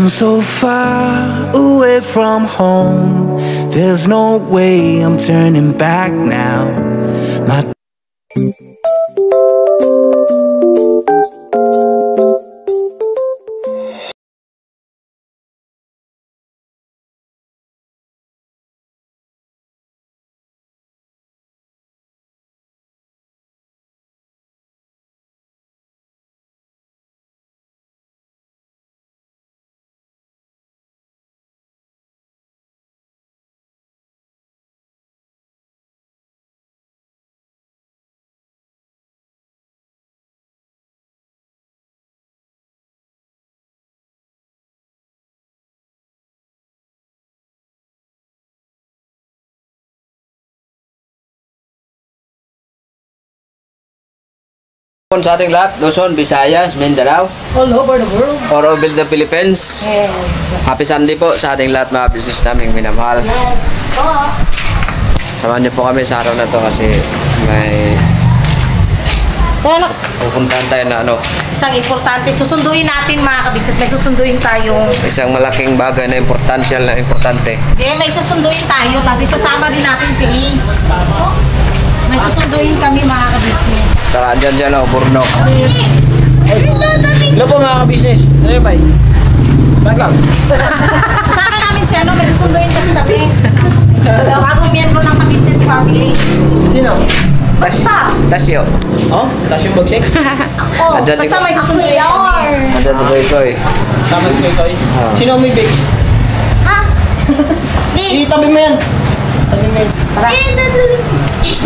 I'm so far away from home. There's no way I'm turning back now. My Sa ating lahat, Luzon, Visayas, Mindanao, all over the world, all over the Philippines. yes. Happy Sunday po sa ating lahat mga business naming minamahal. Yes. Oh. Samahan niyo po kami sa araw na to kasi may pupuntahan tayo na Isang importante, susunduin natin mga kabisnes. May susunduin tayong isang malaking bagay na importante. may susunduin tayo kasi sasama din natin si Ace. May susunduin kami mga kabisnes. Saka dyan, Burnok. Hello po mga ka-business. Ano yun, bay? Lang. Sasama namin si may susunduin kasi kami. Bagong miyembro ng ka-business family. Sino? Basta. Tasyo. Oh, tas yung bagsik. Oh, Andyan basta si- may susunduin kami. Andyan si Koy. Tama si Koy. Sino may bags? Ha? Itabi mo yan. Tabi mo yan. Tara.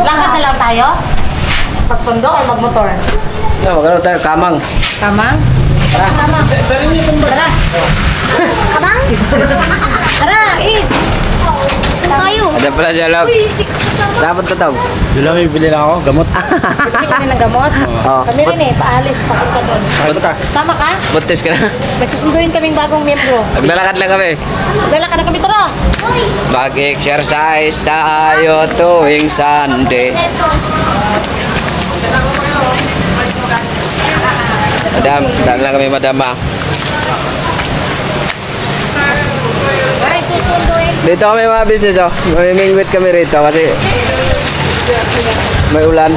Lakad na lang tayo? Pagsundo o magmotor? Magkano tayo? Kamang. Kamang? Tara. Kamang. Dali niyo itong Tara. Kamang? Tara, Is. Tayo. Andyan pala siya, Log. Dapat to tawag. Doon lang may bili lang ako, gamot. Bili kami ng gamot. Kami rin paalis. Papunta doon. Sama ka? Buntis ka na. May susunduin kaming bagong miyembro. Maglalakad lang kami. Lalakad na kami, tara. Mag-exercise tayo tuwing Sunday. Madam, dahil lang kami madama. Ay, susunduin. Dito kami mga business, mamimingwit kami rito kasi may ulan.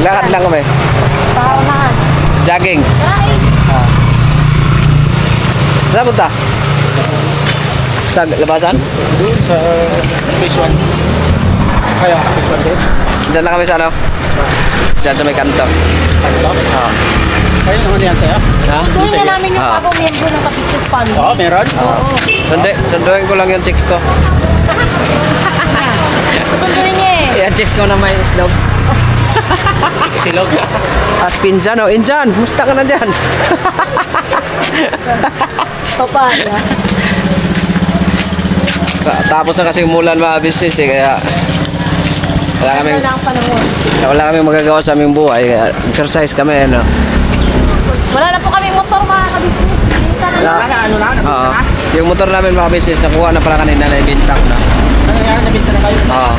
Lakad lang kami. Paunahan. Jogging. Ay, Saan punta? Sa labasan? Doon sa phase 1. Kaya, phase 1 din. Diyan lang kami sa Diyan sa may kanto. Kaya naman yan sa'yo. Ha? susunduin na namin yung Ah. bagong miyembro ng ka-business family. Oo, meron. Oo. Sunduin ko lang yung chicks ko. Susunduin niya eh. Yan chicks ko na may itlog. Silog. As pinsan, Insan, musta ka na dyan? Papaya. Tapos na kasi umulan mga business kaya wala kaming, Wala ang panahon. wala kaming magagawa sa aming buhay kaya exercise kami Wala na po kami motor mga ka-business. Oo. Yung motor namin mga business nakuha na pala kanina na ibinta ko na. Ano yan, nabinta na kayo? Oo.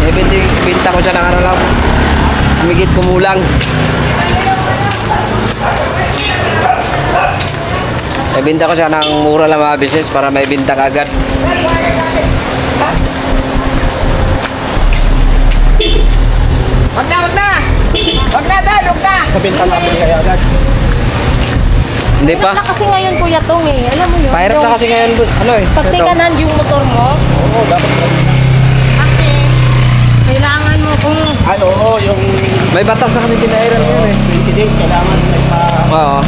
Ibinta ko siya ng ano lang. Humigit kumulang. Ibinta ko siya ng mura lang mga business para maibinta ka agad. Wag na, wag na! Wag na, Dad! Wag na! Kabinta na bili kayo agad. Hindi Hirap pa. na kasi ngayon, Kuya Tong eh. Alam mo yun? Pahirap na Yung- kasi ngayon. Pag ito. second hand yung motor mo, Oo, dapat kabinta. kasi kailangan mo kung Ay, oo, yung May batas na kasi pinairan ngayon 20 days, kailangan may Oo.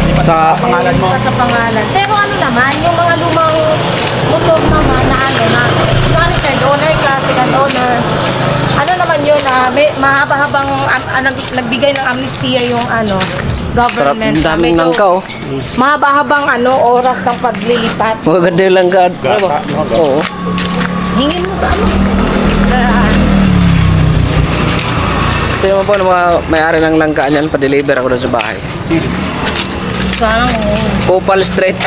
lipat Saka- sa pangalan mo. sa pangalan. Pero ano naman, yung mga lumang motor naman na kunwari third owner, classic and owner, ano naman yun, may mahaba-habang nagbigay ng amnestia yung Sarap. government. Ang daming Medyo langka mahaba-habang oras ng paglilipat. Maganda yung langka. Gata. Oo. Hingin mo sa Sino mo po ng mga may-ari ng langka niyan, pa-deliver ako doon sa bahay. Sang. Opal Street.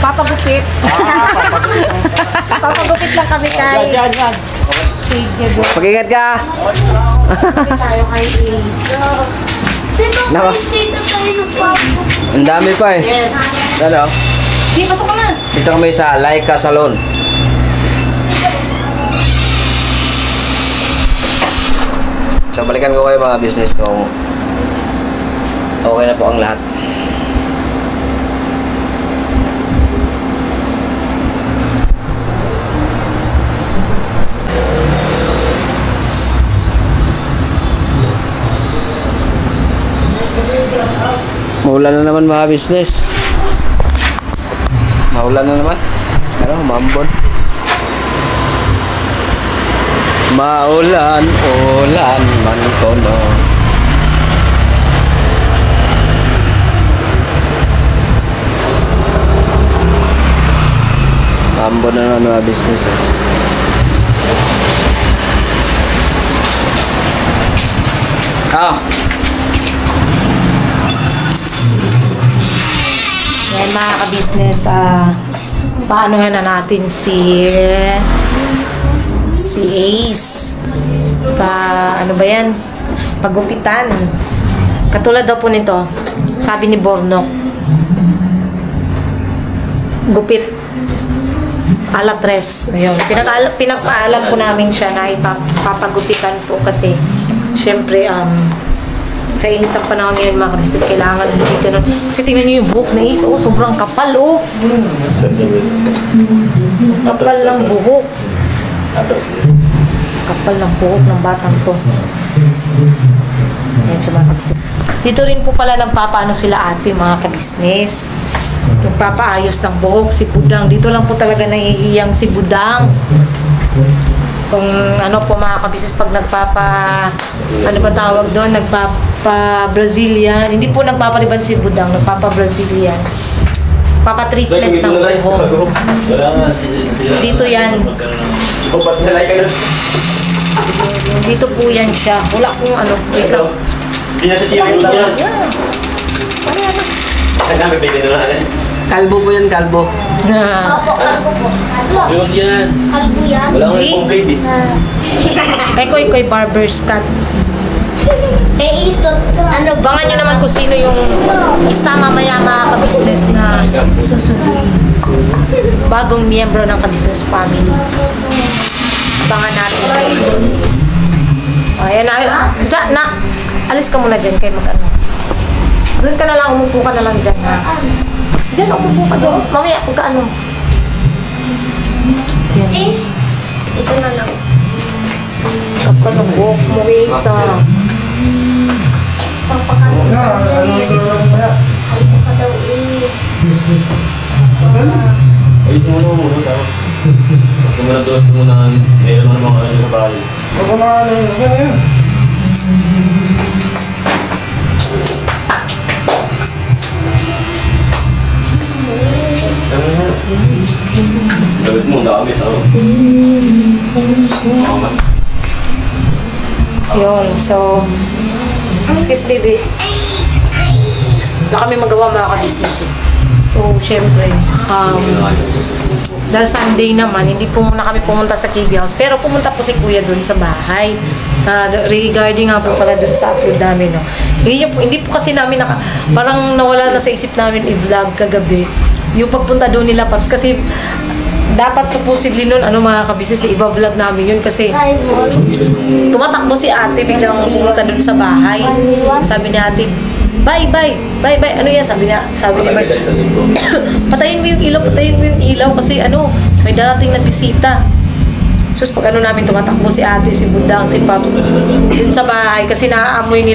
Papagupit. Papagupit lang kami kay... Yan. Sige, go. Mag-ingat ka. Papagupit tayo kay Ace. Nako. Ang dami pa eh. Yes. Ano? Sige, pasok ka na. Dito kami sa Laika Salon. So, balikan ko kayo mga business kung okay na po ang lahat. Maulan na naman mga business. Maulan na naman. Ano, mambon. Maulan, ulan man kono. Mambon na naman mga business. Yan mga ka-business, paanohan na natin si Ace. Ano ba yan? Pagupitan. Katulad daw po nito, sabi ni Bornok, gupit alas 3. Ayun. Pinagpaalam po namin siya na ipapagupitan po kasi syempre, sa init ng panahon ngayon mga kabisnes, kailangan hindi ganun. Kasi tingnan nyo yung buhok na Ace, oh, sobrang kapal, oh. Kapal ng buhok. Kapal ng buhok ng batang to. Ayan siya mga kabisnes. Dito rin po pala nagpapaano sila ate mga kabisnes. Nagpapaayos ng buhok, si Budang. Dito lang po talaga nahihiyang si Budang. Kung ano po mga kabisnes, pag ano ba tawag doon, nagpapa-Brazilian, hindi po nagpapariban si Budang, nagpapa-Brazilian. Papa-treatment ng buhok. Dito yan. Dito po yan siya. Wala kung ano. Wait lang. Hindi natin siya yung niya. Saan pwede na natin? Kalbo po yan, kalbo. Na. Opo, kalbo po. Yun yan. Kalbo yan. Wala ko Hindi. yung baby. Kay Koy barber's cut. Kay Ace, ano ba? Abangan nyo naman kung sino yung isa mamaya mga kabisnes na susunduin. Bagong miyembro ng kabisnes family. Abangan natin. Ayan na. Diyan, nak. Alis ka muna dyan kay mag-ano. Doon ka na lang, umupo ka na lang dyan. Ha? Dyan, umupo ka dyan. Mamaya, kung ka ano. Yan. Ito na lang. Kapal ng buhok mo, Isa. Papakano ka daw, Ace. Ay, sumano mo muna daw. Sumarados mo na meron ng mga ano sa bahay. Gawit mo, dami tao. Yun, so... Excuse baby. Wala kami magawa mga ka-business eh. So, syempre, dahil Sunday naman, hindi po muna kami pumunta sa KB House. Pero pumunta po si Kuya dun sa bahay. Regarding nga po pala dun sa upload namin. No? Hindi po kasi namin parang nawala na sa isip namin i-vlog kagabi. Yung pagpunta doon nila, Paps. Kasi dapat supposedly nun, mga kabisnes, iba-vlog namin yun. Kasi tumatakbo si ate, biglang pumunta dun sa bahay. Sabi ni ate, bye. Ano yan? Sabi ni Mark, patayin mo yung ilaw kasi may darating na bisita. Sus, pag namin tumatakbo si ate, si Budang, si Paps, dun sa bahay. Kasi naaamoy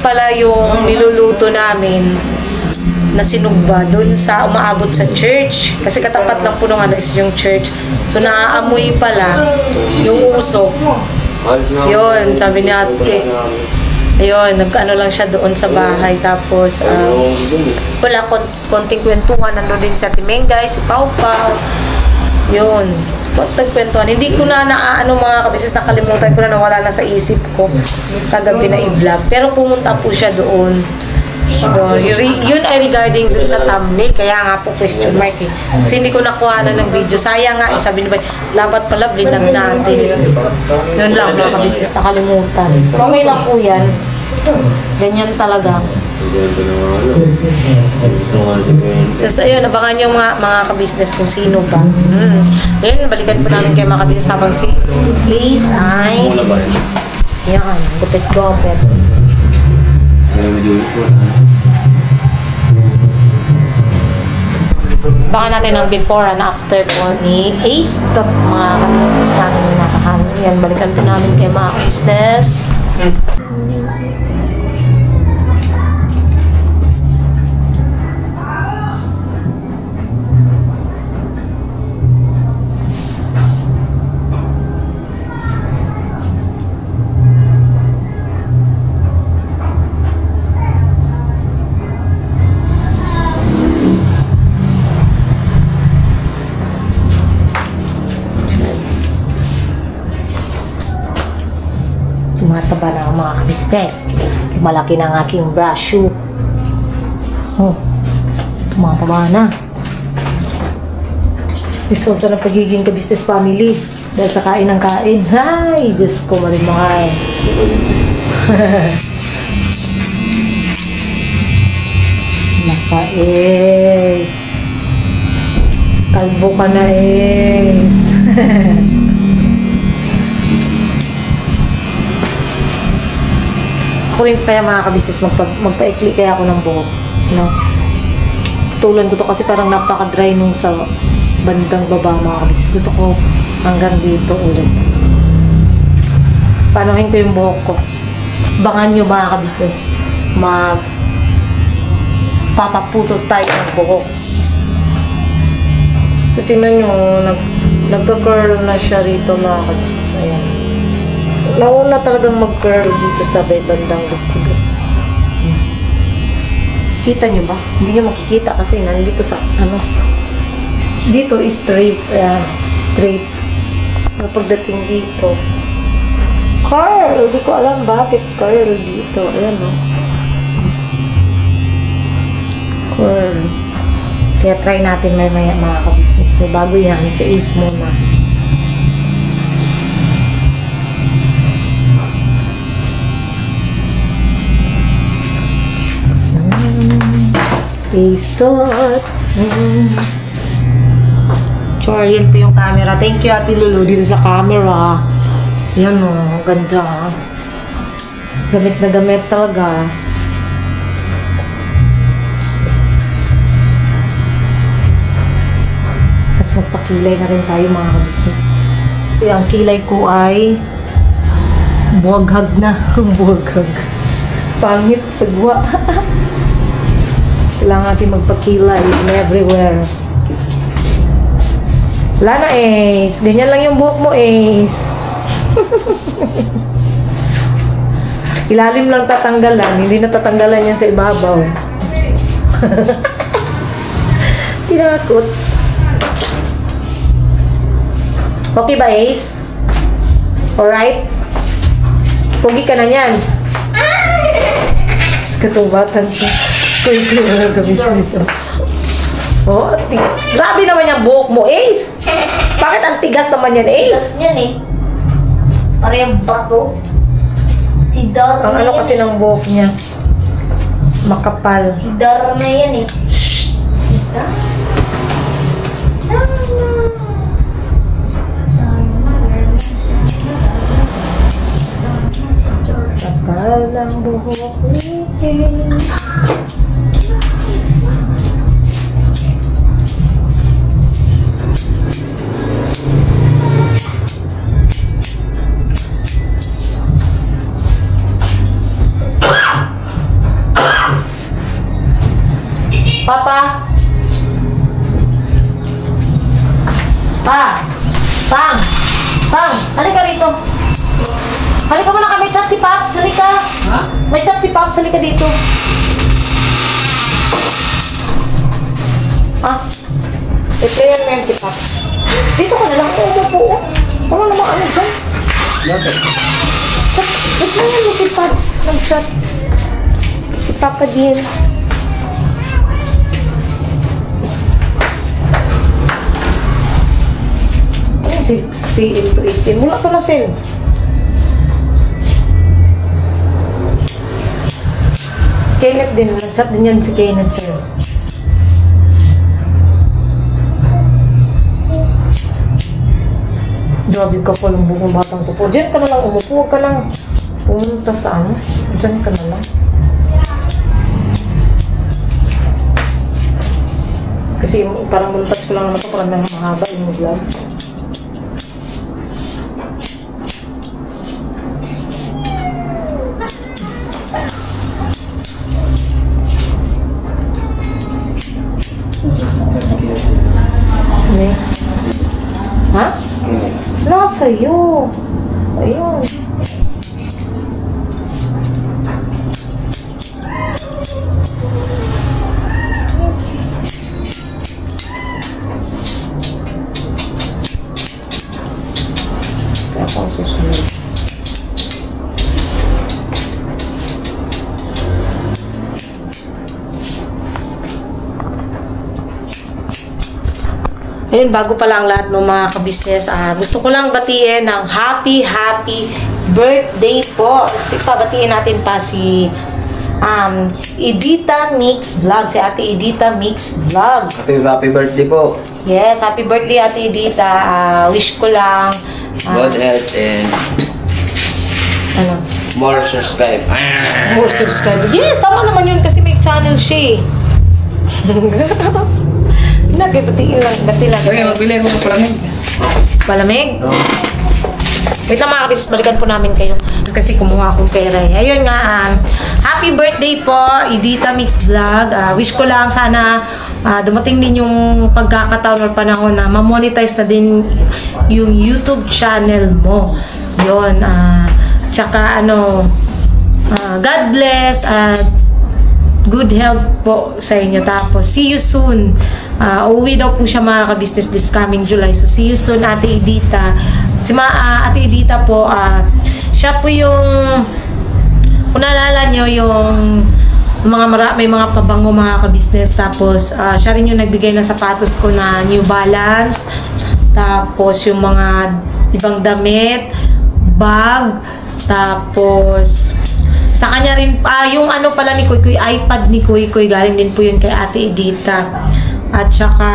pala yung niluluto namin na sinugba doon sa umaabot sa church. Kasi katapat lang po nung is yung church. So, naaamoy pala yung usok. Yun, sabi ni ate. Ayun, nagkaano lang siya doon sa bahay. Tapos, wala, konting kwentuhan. Nandun din si Ate Mengay, si Pau Pau. Yun, konting kwentuhan. Hindi ko na mga kabisnes, nakalimutan ko na, nawala na sa isip ko kagabi na i-vlog. Pero pumunta po siya doon. Yun ay regarding dun sa thumbnail, kaya nga po question mark eh. Kasi hindi ko nakuha na ng video. Sayang nga, sabi ni Bay, dapat pala blinag natin. Yun lang mga kabisnes, nakalimutan. Okay lang po yan. Ganyan talaga. Tapos ayun, abangan yung mga kabisnes kung sino ba. Ayun, balikan po namin kayo mga kabisnes habang si Ace ay... Yan, gupit-gupit. Baka natin ang before and after po ni Ace. Ito mga ka-business natin yung nakahanap. Yan, balikan po namin kay mga business. Tumataba na ang mga kabisnes. Malaki na ang aking brush shoe. Oh, tumataba na. Resulta ng pagiging kabisnes family. Dahil sa kain ng kain. Hay! Diyos ko, marimahal. Naka-es. Kalbo ka na, es. Ako rin kaya mga kabisnes, magpa-ikli kaya ako ng buhok. No? Tutulan ko to kasi parang napaka-dry nung sa bandang baba mga kabisnes. Gusto ko hanggang dito ulit. Panuhin ko yung buhok ko. Bangan nyo mga kabisnes. Papaputo tayo ng buhok. So tingnan nyo, nagka-curl na siya rito mga kabisnes. Ayan. Nauna talagang mag-curl dito sa bandang dugo. Kita nyo ba? Hindi nyo makikita kasi nandito sa ano. Dito is straight. Ayan, straight. Pagdating dito. Curl! Hindi ko alam bakit curl dito. Ayan o. Curl. Kaya try natin may mga ka-business. May bago yan. Sa Ace muna. Ace Tot. Char, yan po yung camera. Thank you, Ate Lulu, dito sa camera. Yan o, ganda. Gamit na gamit talaga. Tapos magpakilay na rin tayo mga business. Kasi ang kilay ko ay buwaghag na. Buwaghag. Pangit, sagwa. Kailangan natin magpakilay everywhere. Wala na, Ace. Ganyan lang yung buhok mo, Ace. Ilalim lang tatanggalan. Hindi na tatanggalan yan sa ibabaw. Tinakot. Okay ba, Ace? Alright? Pugi ka na yan. Katubatan ko. Square na nag-business. Oh, grabe naman yung buhok mo, Ace. Bakit ang tigas naman yan, Ace? Tigas yan eh. Parang bato. Si Dar Ang ano kasi ng buhok niya. Makapal. Si Dar na yan eh. Shhh! Kapal ng buhok ni Ace. Papa? Pa! Pang! Pang! Halika rito. Halika mo na kami. Chat si Paps. Halika. Ha? May chat si Paps. Halika dito. Ah? I-player mo yan si Paps. Dito ka na lang. Oo. Wala namang ano dyan. Chat. I-player mo si Paps. Nag-chat. Si Papa Deals. Ano 6 p.m. to 8 p.m.? Wala pa na sale. Kenneth din. Nag-chat din yan si Kenneth sa'yo. Grabe ka po ng bukong batang to po. Diyan ka na lang umupo. Huwag ka lang pumunta sa ano. Diyan ka na lang. Kasi parang muntas ko lang naman ito. Parang mahaba yung vlog. Hindi. Ha? Wala sa'yo. Ayun. Kaya pang susunod. Ayun, bago pa lang lahat ng mga kabisnes, gusto ko lang batiin ng happy birthday po. Pabatiin natin pa si Edita Mix Vlog, si Ate Edita Mix Vlog. Happy birthday po. Yes, happy birthday Ate Edita. Wish ko lang God health and ano? more subscribe. More subscriber. Yes, tama naman yun kasi may channel siya eh. Batiin lang. Okay, magbili ako ng palamig. Palamig? Oo. Wait lang mga kabisnes, balikan po namin kayo. Kasi kumuha akong pera eh. Ayun nga, happy birthday po, Edita Mix Vlog. Wish ko lang sana dumating din yung pagkakataon or panahon na ma-monetize na din yung YouTube channel mo. Yun. Tsaka God bless at good health po sa inyo. Tapos, see you soon. Uuwi daw po siya mga kabisnes this coming July. So, see you soon, Ate Edita. Ate Edita po, siya po yung, kung naalala nyo, yung may mga pabango mga kabisnes. Tapos, siya rin yung nagbigay ng sapatos ko na New Balance. Tapos, yung mga ibang damit, bag. Tapos, sa kanya rin, yung ano pala ni Kuy Kuy, iPad ni Kuy Kuy, galing din po yun kay Ate Edita. At saka,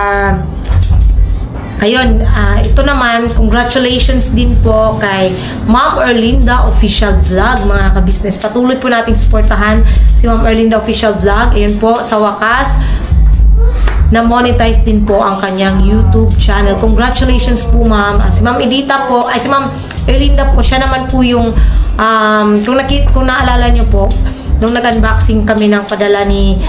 ayun, ito naman, congratulations din po kay Ma'am Erlinda Official Vlog, mga kabisnes. Patuloy po nating suportahan si Ma'am Erlinda Official Vlog. Ayun po, sa wakas, na-monetize din po ang kanyang YouTube channel. Congratulations po, Ma'am. Si Ma'am Edita po, si Ma'am Erlinda po, siya naman po yung, kung naalala nyo po, nung nag-unboxing kami ng padala ni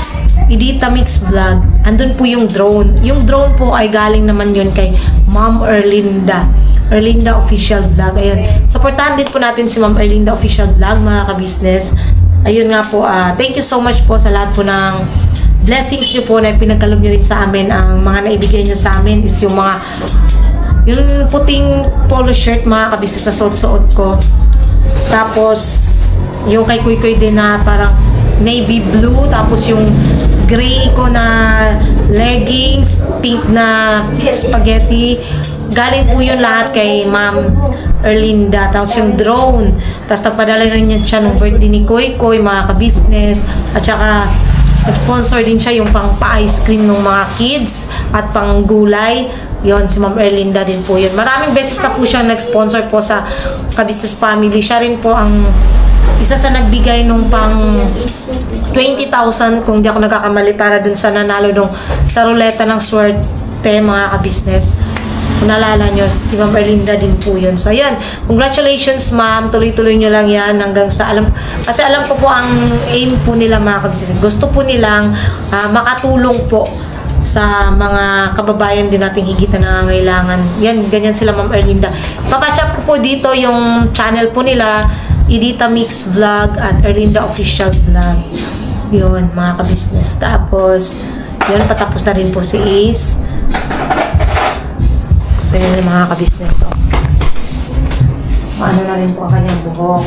Edita Mix Vlog, andun po yung drone. Yung drone po ay galing naman yun kay Ma'am Erlinda Official Vlog. Ayun. Supportahan din po natin si Ma'am Erlinda Official Vlog, mga kabisnes. Ayun nga po, thank you so much po sa lahat po ng blessings nyo po na pinagkaloob nyo rin sa amin. Ang mga naibigay nyo sa amin is yung puting polo shirt, mga kabisnes, na suot-suot ko. Tapos, yung kay Kuy Kuy din na parang navy blue. Tapos yung gray ko na leggings, pink na spaghetti. Galing po yun lahat kay Ma'am Erlinda. Tapos yung drone. Tapos nagpadala rin niya siya ng birthday ni Kuy Kuy, mga kabisnes. At saka, nag-sponsor din siya yung pang pa-ice cream ng mga kids at pang gulay. Yon, si Ma'am Erlinda din po yun. Maraming beses na po siya nag-sponsor po sa Kabisnes Family. Siya rin po ang isa sa nagbigay nung pang 20,000 kung di ako nagkakamali para dun sa nanalo sa ruleta ng swerte, mga kabisnes. Kung naalala nyo, si Ma'am Erlinda din po yun. So, ayan. Congratulations, Ma'am. Tuloy-tuloy nyo lang yan hanggang sa kasi alam ko po ang aim po nila, mga kabisnes. Gusto po nilang makatulong po sa mga kababayan din nating higit na nangangailangan. Yan, ganyan sila, Ma'am Erlinda. Papatch-up ko po dito yung channel po nila, Edita Mix Vlog at Erlinda Official Vlog. Yun, mga kabisnes. Tapos, yun, patapos na rin po si Ace. Pero mga kabisnes, oh. Paano na rin po ang kanyang buhok.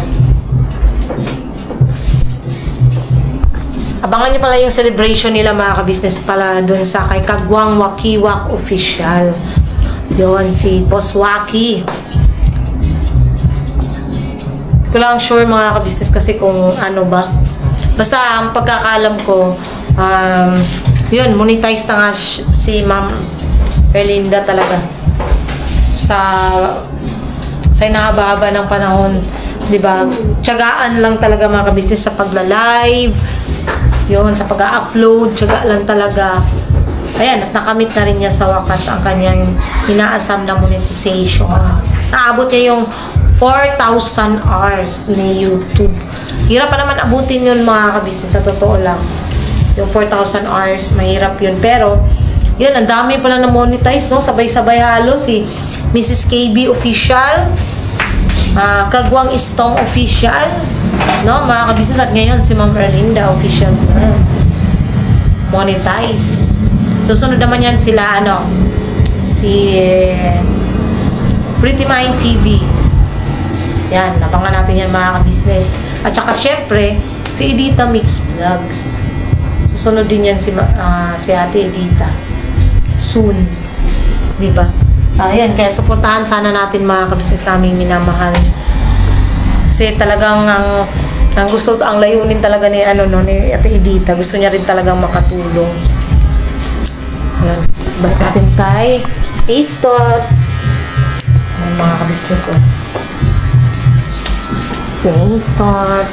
Abangan nyo pala yung celebration nila mga ka-business pala dun sa kay Kagwang Wakiwak Official. Yun, si Boss Waki. Hindi ko lang sure mga ka-business kasi kung ano ba. Basta ang pagkakalam ko, yun, monetize na nga si Ma'am Erlinda talaga. Sa inahaba-haba ng panahon, di ba? Tiyagaan lang talaga mga ka-business sa pagla-live, yun, sa pag-upload, tiyaga lang talaga. Ayan, at nakamit na rin niya sa wakas ang kanyang inaasam na monetization. Naabot niya yung 4,000 hours ni YouTube. Hirap pa naman abutin yun mga ka-business, sa totoo lang. Yung 4,000 hours, mahirap yun. Pero, yun, ang dami pala na monetize, no? Sabay-sabay halos si Mrs. KB Official, Kagwang Istong Official, no? Mga ka-business, at ngayon si Ma'am Erlinda Official na monetize. Susunod naman yan sila, si Pretty Mind TV. Yan, nabangan natin yan mga ka-business. At saka syempre, si Edita Mix Vlog. Susunod din yan si Ate Edita. Soon. Diba? Ayan, kaya suportahan sana natin mga ka-business namin minamahal. Kasi talagang ang gusto, ang layunin talaga ni Ate Edita. Gusto niya rin talagang makatulong. Ayan. Balik natin kay A-Stot. Mga ka-business, Si A-Stot.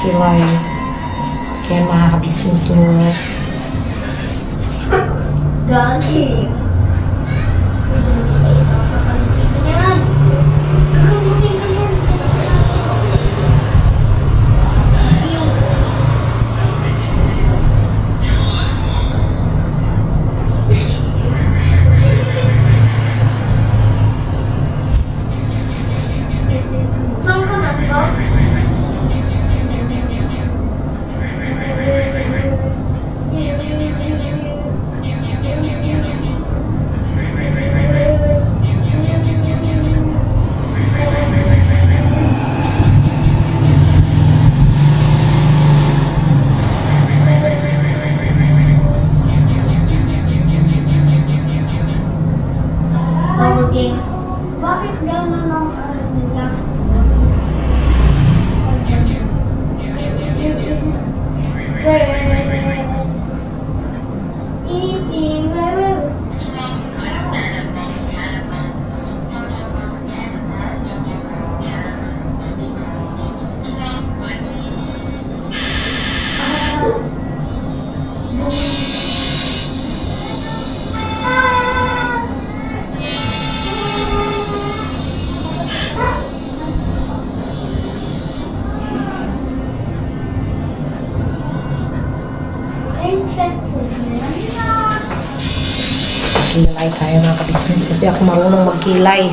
Kiray. Kaya mga ka-business mo. Gagi. Saan ka na, diba? Magkilay tayo mga ka-business kasi ako marunong magkilay.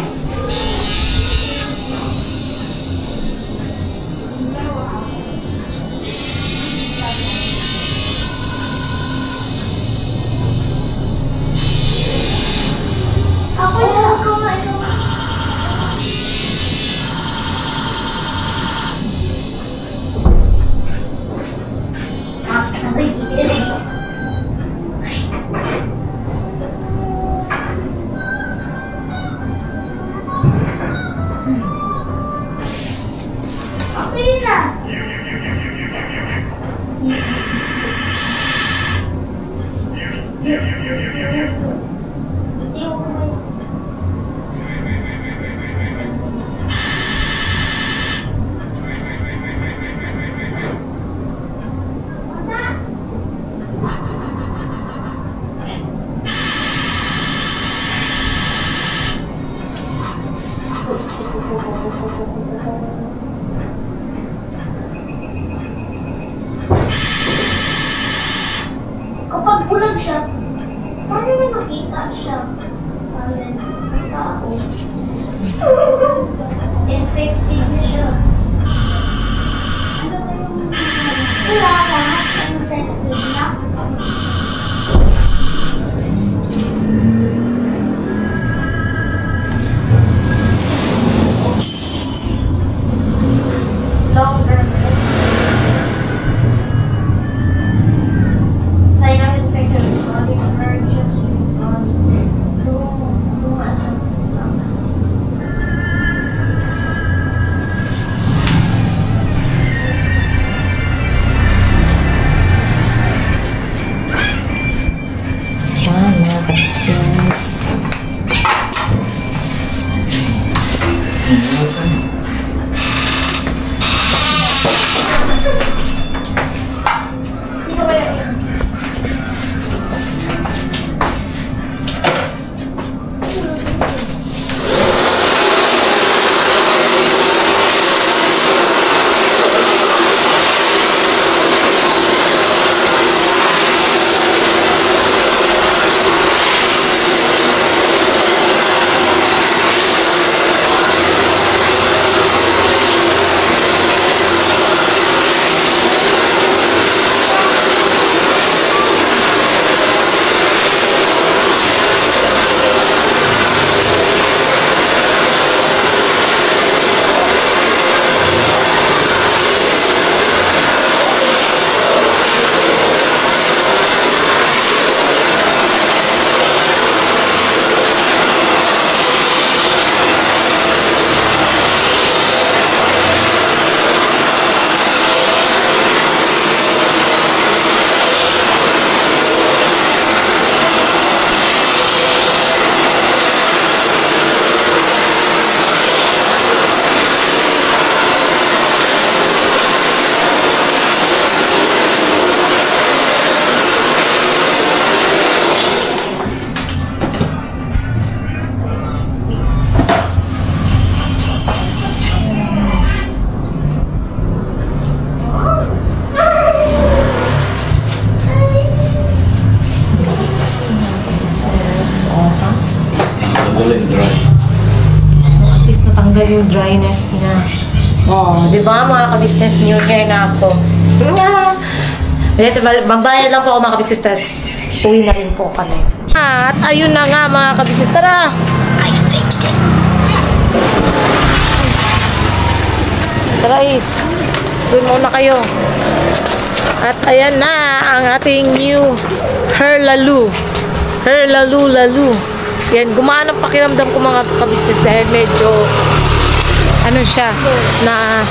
Kapag bulag siya, paano na makita siya? Parang tao. Infected na siya. Sila lahat infected na. Longer. Sign of infected body emerges from Yan, mga ka-business. At least natanggal yung dryness niya. Oh, di ba mga ka-business, new hair na ako. Magbayad lang po ako mga ka-business, tas uwi na rin po kami. At ayun na nga mga ka-business, tara! Tara is, doon muna kayo. At ayan na ang ating new hair lalu. Hair lalu. Yan, gumana ang pakiramdam ko mga ka-business dahil medyo ano siya, na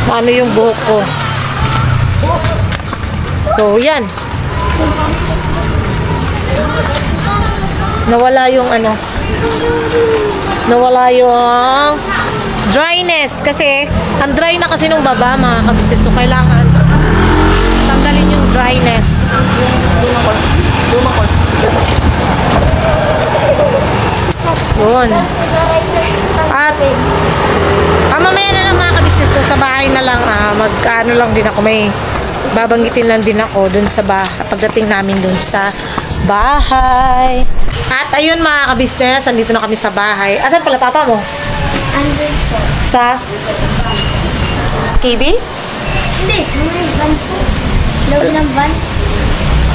ano yung buhok ko. So, yan. Nawala yung ano, nawala yung dryness kasi, ang dry na kasi nung baba mga ka-business. So, kailangan tanggalin yung dryness. Yun. At mamaya na lang mga ka-business to, sa bahay na lang mag-ano lang din ako, may babanggitin lang din ako dun sa bahay pagdating namin dun sa bahay. At ayun mga kabisnes, andito na kami sa bahay. Asan pala papa mo? Andun po. Sa? Skibi? Hindi, may van po. Loob ng van.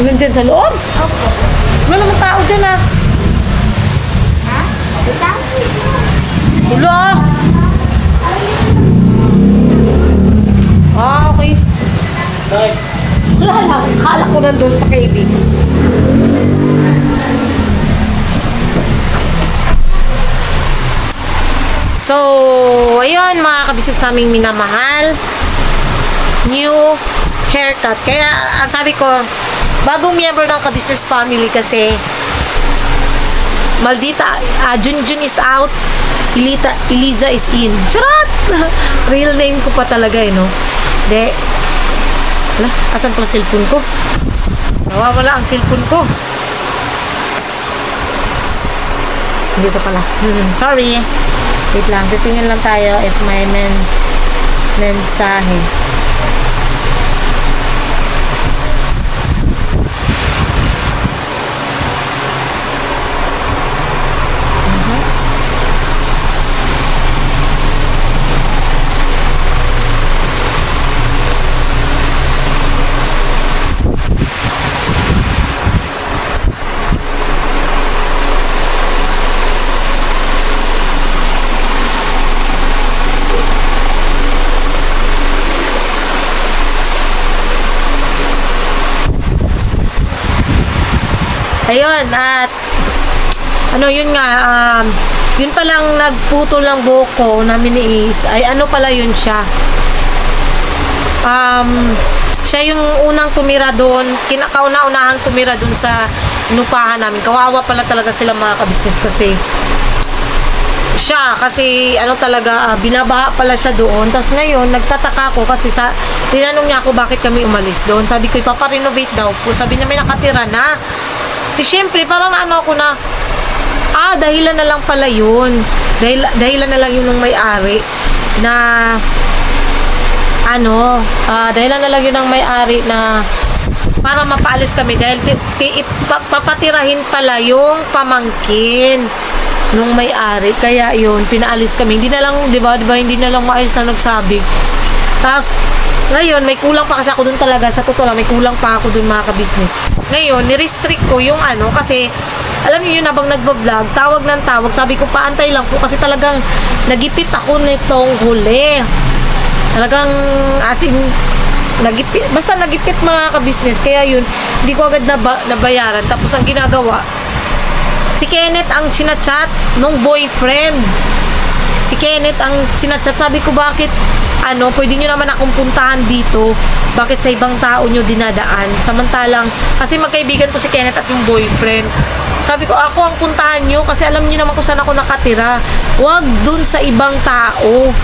Yun dyan sa loob? Opo. Wala naman tao dyan ah. Ha? Kita? Wala. Okay. Tay, Wala lang. Kala ko nandun sa KB. So, ayun mga kabisnes naming minamahal. New haircut. Kaya, ang sabi ko, bagong member ng kabisnes family kasi Maldita, Junjun is out, Eliza is in. Charot! Real name ko pa talaga no? De. Wala, asan pala cellphone ko? Nawawala ang cellphone ko. Dito pala. Sorry. Wait lang, titingin lang tayo if may mensahe. Ayun, at ano yun nga, yun palang nagputol ng buhok ko na miniis, ay ano pala yun siya. Siya yung unang tumira doon, kinakauna-unahang tumira doon sa inupahan namin. Kawawa pala talaga sila mga kabisnes kasi ano talaga, binabaha pala siya doon. Tapos ngayon, nagtataka ko kasi tinanong niya ako bakit kami umalis doon. Sabi ko, ipaparenovate daw po. Sabi niya, may nakatira na. Di syempre, parang ano ako na, dahilan na lang pala yun. Dahilan na lang yun ng may-ari na, dahilan na lang yun ng may-ari na para mapaalis kami dahil papatirahin pala yung pamangkin nung may-ari. Kaya yun, pinaalis kami. Hindi na lang, di ba, hindi na lang maayos na nagsabi. Tapos, ngayon, may kulang pa kasi ako dun talaga. Sa totoo lang, may kulang pa ako dun mga kabisnes. Ngayon, nirestrict ko yung kasi, alam niyo yun, habang nagbablog, tawag ng tawag. Sabi ko, paantay lang po kasi talagang nagipit ako nitong huli. Talagang, as in, basta nagipit mga kabisnes. Kaya yun, hindi ko agad nabayaran. Tapos, ang ginagawa, si Kenneth ang chinachat nung boyfriend. Si Kenneth ang chinachat. Sabi ko, bakit pwede nyo naman akong puntahan dito. Bakit sa ibang tao nyo dinadaan? Samantalang, kasi magkaibigan po si Kenneth at yung boyfriend. Sabi ko, ako ang puntahan nyo kasi alam nyo naman kung saan ako nakatira. Huwag dun sa ibang tao.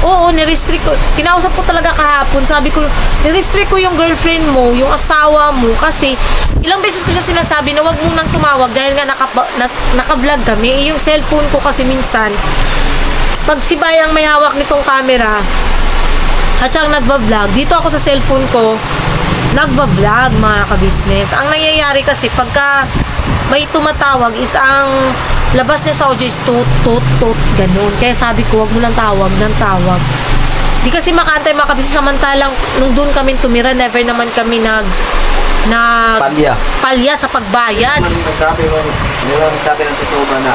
Oo, nirestrict ko. Kinausap ko talaga kahapon. Sabi ko, nirestrict ko yung girlfriend mo, yung asawa mo. Kasi, ilang beses ko siya sinasabi na huwag munang tumawag dahil nga naka-vlog kami. Yung cellphone ko kasi minsan, pag si Bayang may hawak nitong camera at siyang nagbablog, dito ako sa cellphone ko nagbablog mga kabisnes. Ang nangyayari kasi pagka may tumatawag is ang labas niya sa audio is tut ganun. Kaya sabi ko, wag mo lang tawag ng tawag. Di kasi makaantay mga kabisnes. Samantalang nung doon kami tumira, never naman kami palya sa pagbayad. Hindi lang nagsabi ng totoo ba na,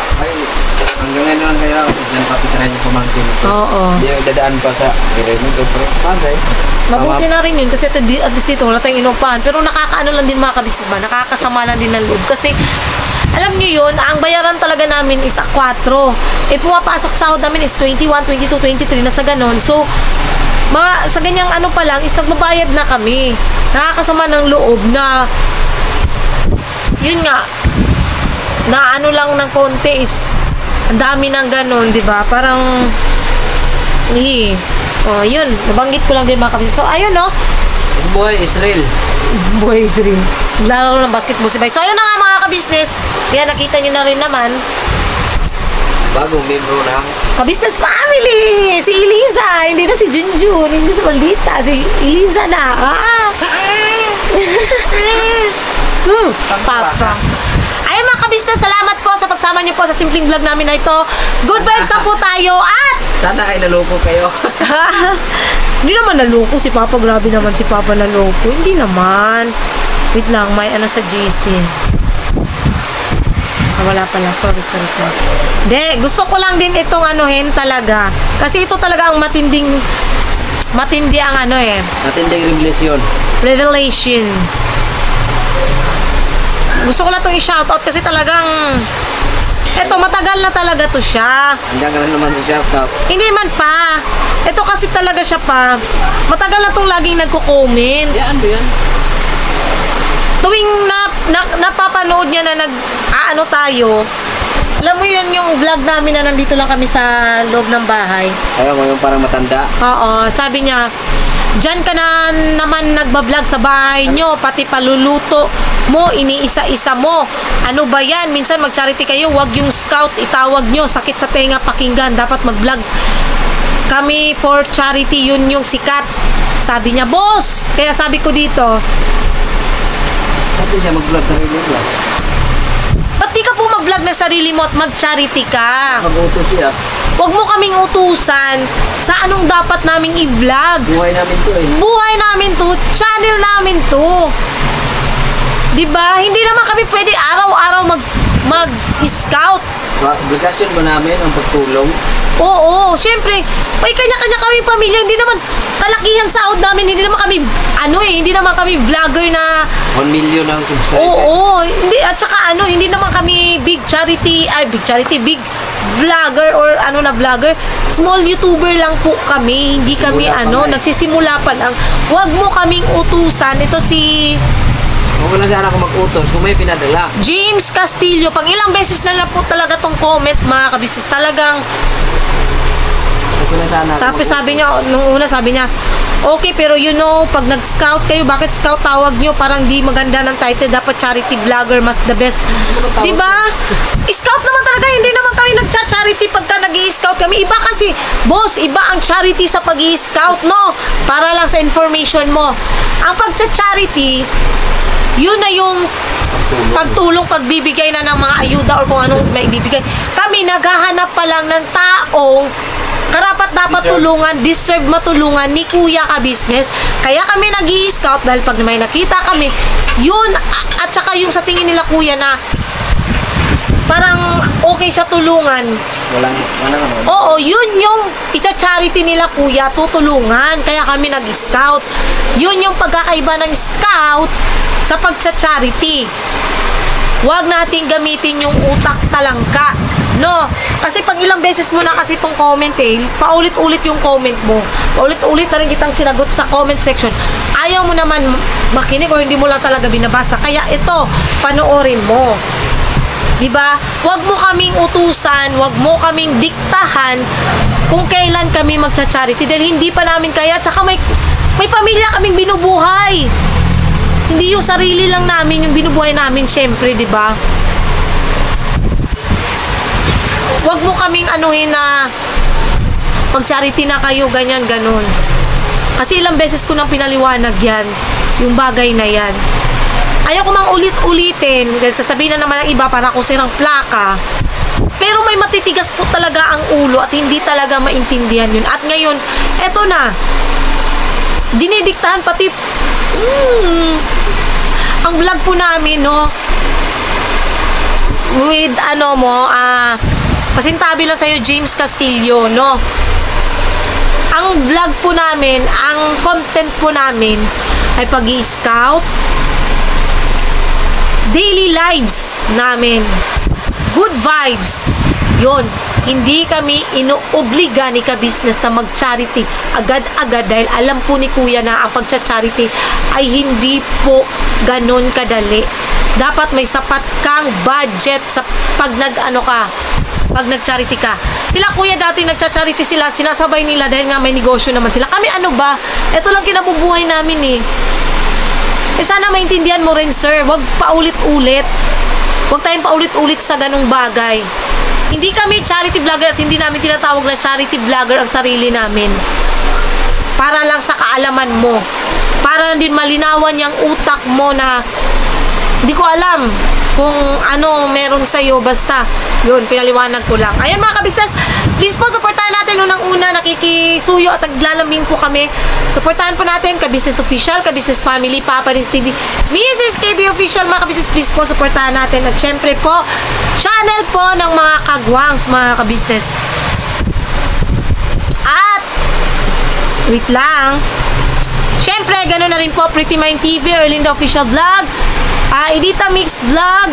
hanggang ngayon lang kayo kasi dyan papitirahin yung pamangkin. Oo. Hindi yung dadaan pa sa girlfriend ko, pero bagay. Mabuti na rin yun kasi at least dito wala tayong inupahan. Pero nakakaano lang din mga kabisnes ba? Nakakasama lang din ng loob. Kasi alam niyo yun, ang bayaran talaga namin is 4. Pumapasok sahod namin is 21, 22, 23 na sa ganon. So, sa ganyang pa lang is nagbabayad na kami. Nakakasama ng loob na yun nga, na lang ng konti is ang dami ng ganon, di ba? Parang yun, nabanggit ko lang din mga kabisnes. So, ayun Buhay Israel. Buhay Israel. Lalaro ng basketball si Bay. So, ayun na nga mga kabisnes. Kaya nakita nyo na rin naman. Bagong membro ng Kabisnes family! Si Eliza! Hindi na si Junjun. Hindi si Maldita. Si Eliza na. Papa. Ayun mga kabisnes. Ka-business, salamat po sa pagsama niyo po sa simpleng vlog namin na ito. Good vibes na po tayo at Sana ay naloko kayo. hindi naman naloko si Papa. Grabe naman si Papa naloko. Hindi naman. Wait lang, may ano sa GC. Wala pala. Sorry. Hindi, gusto ko lang din itong anuhin talaga. Kasi ito talaga ang matindi ang ano eh. Matinding revelasyon. Revelation. Gusto ko lang itong i-shoutout kasi talagang eto, matagal na talaga to siya. Hanggang ka na naman sa shoutout. Hindi man pa. Ito kasi talaga siya pa. Matagal na itong laging nagko-comment. Yan, yan. Tuwing napapanood niya na nag-aano tayo, alam mo yun yung vlog namin na nandito lang kami sa loob ng bahay. Ayaw mo yung parang matanda. Oo, sabi niya, diyan ka na naman nagbablog sa bahay nyo, pati paluluto mo, iniisa-isa mo. Ano ba yan? Minsan mag-charity kayo, wag yung scout, itawag nyo, sakit sa tenga, pakinggan, dapat mag-vlog kami for charity, yun yung sikat. Sabi niya, boss! Kaya sabi ko dito, Pati siya mag-vlog sa sarili niya. ba't di ka po mag-vlog na sarili mo at mag-charity ka? Mag-utos siya. Huwag mo kaming utusan sa anong dapat naming i-vlog. Buhay namin to eh. Buhay namin to, channel namin to. Diba? Hindi naman kami pwede araw-araw mag-scout. Obligasyon ba namin ang pagtulong? Oo, syempre, may kanya-kanya kami pamilya, hindi naman kalakihan sahod namin, hindi naman kami, hindi naman kami vlogger na 1 million ang subscriber. Oo, hindi, at saka hindi naman kami big big vlogger or vlogger. Small YouTuber lang po kami, hindi kami nagsisimula pa lang. Huwag mo kaming utusan. Ito si Huwag na sana ako mag-utos kung may pinadala. James Castillo. Pag ilang beses na lang po talaga tong comment, mga kabisnes, talagang Huwag na sana ako tapos mag-utos. sabi niya, nung una sabi niya, okay, pero pag nag-scout kayo, bakit scout tawag niyo? Parang di maganda ng title, dapat charity vlogger, mas the best. Diba? Scout naman talaga, hindi naman kami nagcha-charity pagka nag-i-scout kami. Iba kasi, boss, iba ang charity sa pag-i-scout, no? Para lang sa information mo. Ang pagcha-charity, yun na yung pagtulong, pagbibigay na ng mga ayuda or kung anong may ibibigay. Kami naghahanap pa lang ng taong karapat dapat tulungan, deserve matulungan ni Kuya Ka-Business. Kaya kami nag-i-scout dahil pag may nakita kami, yun, at saka yung sa tingin nila Kuya na parang okay siya tulungan. Walang Oo, yun yung icha-charity nila Kuya, tutulungan. Kaya kami nag-scout. Yun yung pagkakaiba ng scout sa pag-charity. Huwag nating gamitin yung utak talangka. No? Kasi pag ilang beses mo na kasi itong comment paulit-ulit yung comment mo. Paulit-ulit na rin kitang sinagot sa comment section. Ayaw mo naman makinig o hindi mo lang talaga binabasa. Kaya ito, panoorin mo. Diba? Huwag mo kaming utusan, huwag mo kaming diktahan kung kailan kami magcha-charity dahil hindi pa namin kaya. Tsaka may pamilya kaming binubuhay. Hindi yung sarili lang namin yung binubuhay namin, syempre, diba? Huwag mo kaming na pag-charity na kayo, ganyan, ganun. Kasi ilang beses ko nang pinaliwanag yan, yung bagay na yan. Ayaw ko mang ulit-ulitin, dahil sasabihin na naman ng iba para ko sirang plaka. Pero may matitigas po talaga ang ulo at hindi talaga maintindihan yun. At ngayon, eto na, dinidiktahan pati ang vlog po namin, no, with pasintabi lang sa'yo, James Castillo, no. Ang vlog po namin, ang content po namin ay pag-i-scout, daily lives namin, good vibes, yun. Hindi kami inuobliga ni Ka-Business na mag-charity agad-agad dahil alam po ni Kuya na ang pag-charity ay hindi po ganon kadali. Dapat may sapat kang budget sa pag nag-charity ka. Sila Kuya dati nag-charity sila, sinasabay nila dahil nga may negosyo naman sila. Kami ito lang kinabubuhay namin sana maintindihan mo rin, sir. Huwag paulit-ulit. Huwag tayong paulit-ulit sa ganung bagay. Hindi kami charity vlogger at hindi namin tinatawag na charity vlogger ang sarili namin. Para lang sa kaalaman mo. Para lang din malinawan yung utak mo na hindi ko alam kung ano meron sa'yo, basta yun, pinaliwanag ko lang. Ayan mga ka-business, please po supportahan natin unang-una, nakikisuyo at naglalambing po kami. Supportahan po natin ka-business official, ka-business family, Papa Dins TV, Mrs. KB official, mga ka-business, please po supportahan natin. At syempre po, channel po ng mga kagwangs, mga ka-business. At wait lang, syempre ganoon na rin po, Pretty Mind TV, Erlinda Official Vlog, Edita Mix Vlog,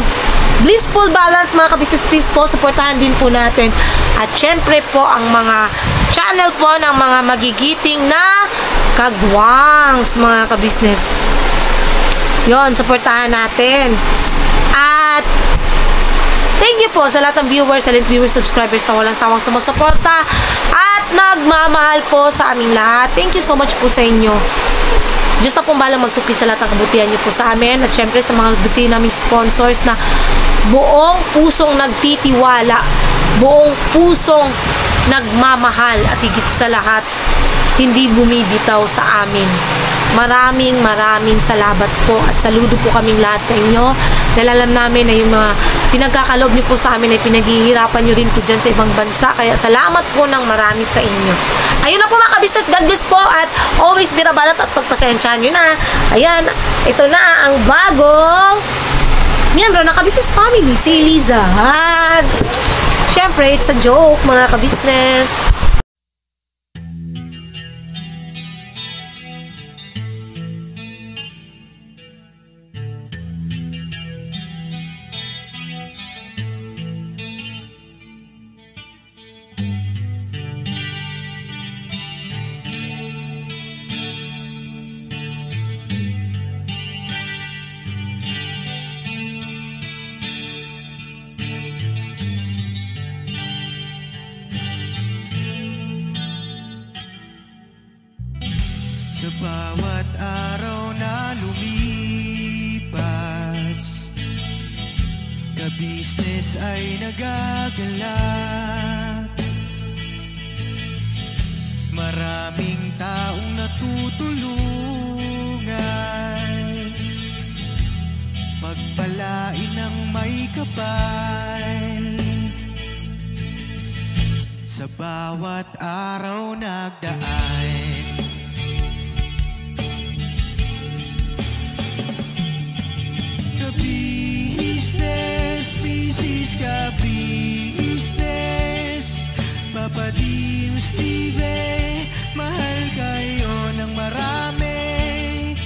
Blissful Balance, mga ka-business, please po supportahan din po natin. At syempre po ang mga channel po ng mga magigiting na kagwangs, mga ka-business, yon, supportahan natin. At thank you po sa lahat ng viewers, silent viewers, subscribers na walang sawang sumusuporta at nagmamahal po sa aming lahat. Thank you so much po sa inyo. Diyos na pong balang magsukli sa lahat ng kabutihan niyo po sa amin. At syempre sa mga kabutihan naming sponsors na buong pusong nagtitiwala, buong pusong nagmamahal, at higit sa lahat, hindi bumibitaw sa amin. Maraming salamat po at saludo po kaming lahat sa inyo. Dahil alam namin na yung mga pinagkakaloob niyo po sa amin ay pinaghihirapan niyo rin po dyan sa ibang bansa. Kaya salamat po ng marami sa inyo. Ayun na po mga ka-business, God bless po at always binabalat at pagpasensyahan nyo na. Ayan, ito na ang bagong miyembro ng ka-business family, si Liza. Siyempre, it's a joke mga ka-business. Sa bawat araw na lumipas, ka-business ay nagagalak. Maraming taong natutulungan, pagpalain ng may kapal. Sa bawat araw nagdaan, ka-business, Mrs. Ka-business, Papa Dins TV, mahal kayo ng marami.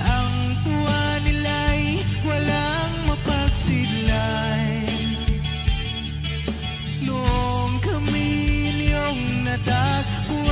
Ang tuwa nila'y walang mapagsidlay. Noong kami niyong natagpuan,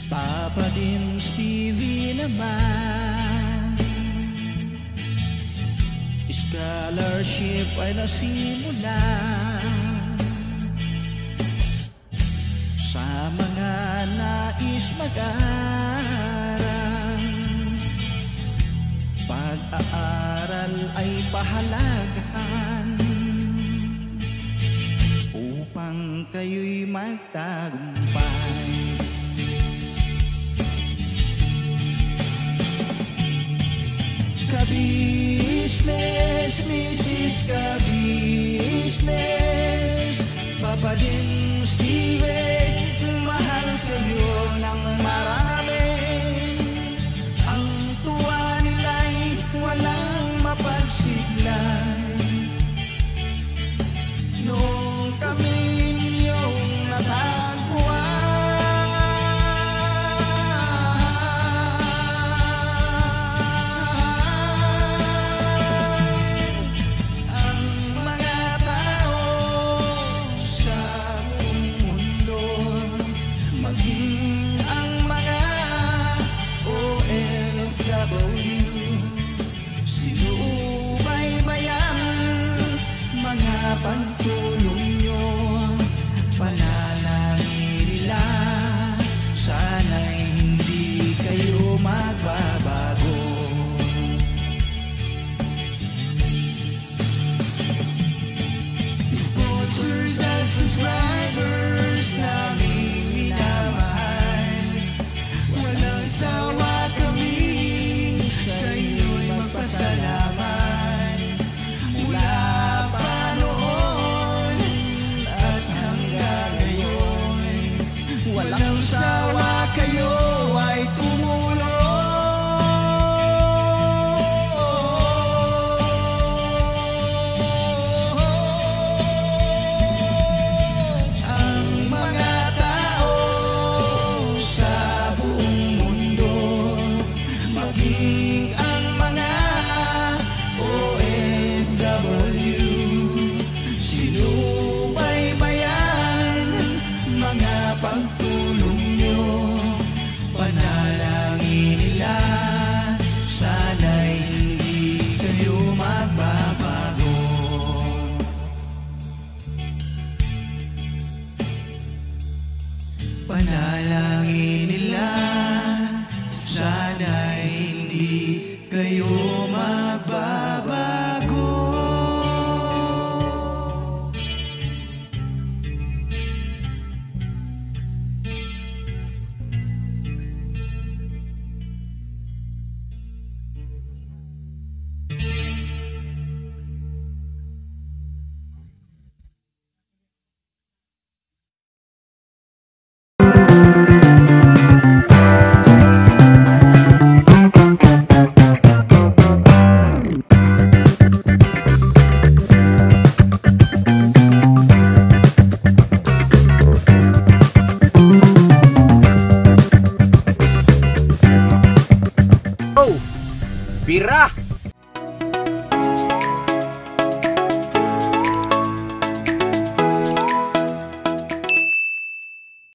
Papa Dins TV naman, scholarship ay nasimula sa mga nais mag-aral. Pag-aaral ay pahalagahan upang kayo'y magtagumpay. Ka-business, Mrs. Ka-business, Papa Dins TV, mahal kayo ng marami. Ang tuwa nila'y walang mapagsiglay. Noong kami ninyong natagpuan, maging ang mga OFW. Sinubaybayan mga pagtulong nyo, panalangin nila, sana'y hindi kayo magbabago. Sponsors at subscribers naming minamahal, walang sawa kami sa inyo'y magpasalamat. Mula pa noon at hanggang ngayon, walang sawa kayo ay tumulong. Ang mga tao sa buong mundo, maging ang mga OFW, sinubaybayan mga pagtulong nyo, panalangin nila, sana'y hindi kayo magbabago. Panalangin nila, sana'y hindi kayo magbabago. Bira!